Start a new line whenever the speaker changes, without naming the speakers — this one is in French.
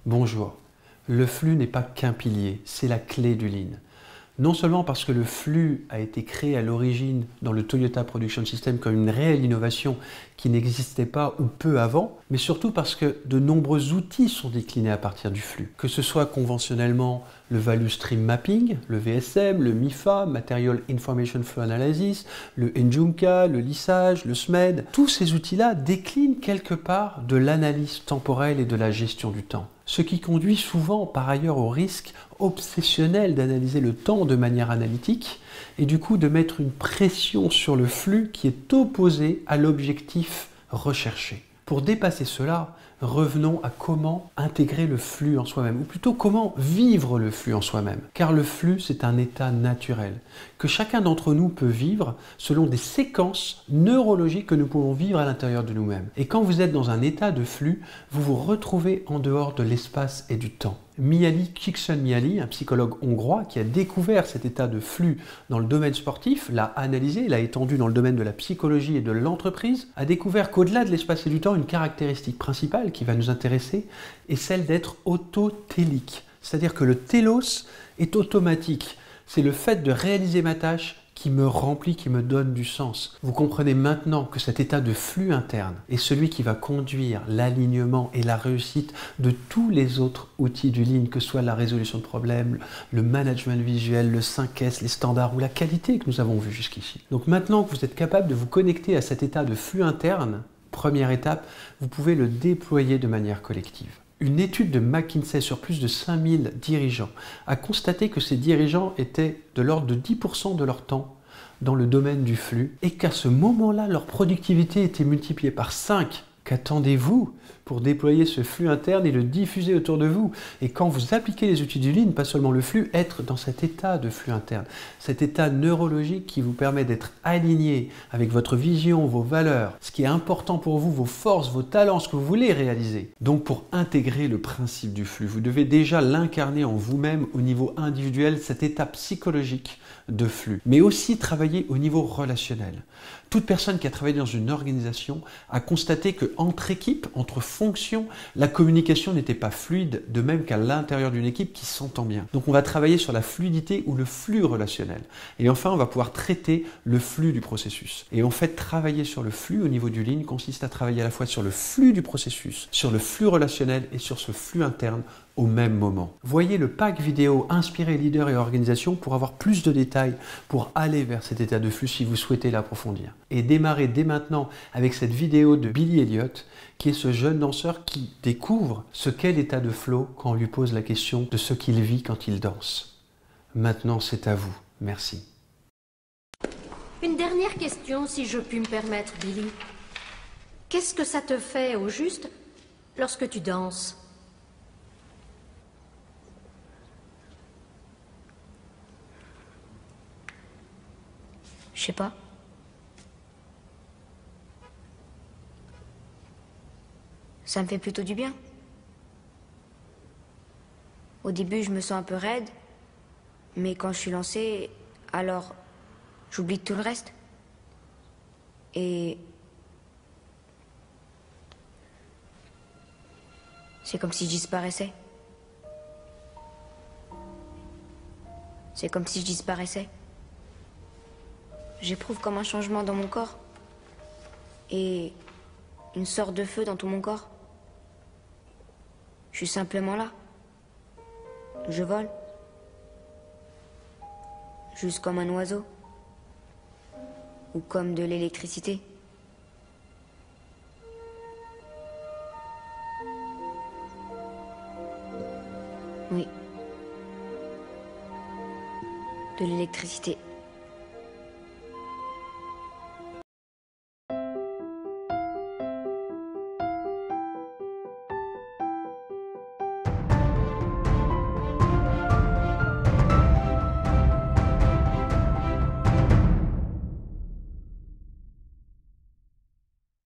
Bonjour. Le flux n'est pas qu'un pilier, c'est la clé du Lean. Non seulement parce que le flux a été créé à l'origine dans le Toyota Production System comme une réelle innovation qui n'existait pas ou peu avant, mais surtout parce que de nombreux outils sont déclinés à partir du flux. Que ce soit conventionnellement le Value Stream Mapping, le VSM, le MIFA, Material Information Flow Analysis, le Njumka, le lissage, le SMED, tous ces outils-là déclinent quelque part de l'analyse temporelle et de la gestion du temps. Ce qui conduit souvent par ailleurs au risque obsessionnel d'analyser le temps de manière analytique et du coup de mettre une pression sur le flux qui est opposé à l'objectif recherché. Pour dépasser cela, revenons à comment intégrer le flux en soi-même, ou plutôt comment vivre le flux en soi-même. Car le flux, c'est un état naturel, que chacun d'entre nous peut vivre selon des séquences neurologiques que nous pouvons vivre à l'intérieur de nous-mêmes. Et quand vous êtes dans un état de flux, vous vous retrouvez en dehors de l'espace et du temps. Mihaly Csikszentmihalyi, un psychologue hongrois qui a découvert cet état de flux dans le domaine sportif, l'a analysé, l'a étendu dans le domaine de la psychologie et de l'entreprise, a découvert qu'au-delà de l'espace et du temps, une caractéristique principale qui va nous intéresser est celle d'être autotélique. C'est-à-dire que le télos est automatique. C'est le fait de réaliser ma tâche qui me remplit, qui me donne du sens. Vous comprenez maintenant que cet état de flux interne est celui qui va conduire l'alignement et la réussite de tous les autres outils du Lean, que ce soit la résolution de problèmes, le management visuel, le 5S, les standards ou la qualité que nous avons vu jusqu'ici. Donc maintenant que vous êtes capable de vous connecter à cet état de flux interne, première étape, vous pouvez le déployer de manière collective. Une étude de McKinsey sur plus de 5000 dirigeants a constaté que ces dirigeants étaient de l'ordre de 10% de leur temps dans le domaine du flux et qu'à ce moment-là, leur productivité était multipliée par 5. Qu'attendez-vous pour déployer ce flux interne et le diffuser autour de vous? Et quand vous appliquez les outils du Lean, pas seulement le flux, être dans cet état de flux interne, cet état neurologique qui vous permet d'être aligné avec votre vision, vos valeurs, ce qui est important pour vous, vos forces, vos talents, ce que vous voulez réaliser. Donc pour intégrer le principe du flux, vous devez déjà l'incarner en vous-même au niveau individuel, cet état psychologique de flux, mais aussi travailler au niveau relationnel. Toute personne qui a travaillé dans une organisation a constaté qu'entre équipes, entre fonctions, la communication n'était pas fluide, de même qu'à l'intérieur d'une équipe qui s'entend bien. Donc on va travailler sur la fluidité ou le flux relationnel. Et enfin, on va pouvoir traiter le flux du processus. Et en fait, travailler sur le flux au niveau du Lean consiste à travailler à la fois sur le flux du processus, sur le flux relationnel et sur ce flux interne au même moment. Voyez le pack vidéo Inspirer leaders et organisations pour avoir plus de détails, pour aller vers cet état de flux si vous souhaitez l'approfondir. Et démarrez dès maintenant avec cette vidéo de Billy Elliott, qui est ce jeune danseur qui découvre ce qu'est l'état de flow quand on lui pose la question de ce qu'il vit quand il danse. Maintenant, c'est à vous. Merci.
Une dernière question, si je puis me permettre, Billy. Qu'est-ce que ça te fait, au juste, lorsque tu danses ?
Je sais pas. Ça me fait plutôt du bien. Au début, je me sens un peu raide, mais quand je suis lancée, alors j'oublie tout le reste. Et c'est comme si je disparaissais. C'est comme si je disparaissais. J'éprouve comme un changement dans mon corps et une sorte de feu dans tout mon corps. Je suis simplement là. Je vole. Juste comme un oiseau. Ou comme de l'électricité. Oui. De l'électricité.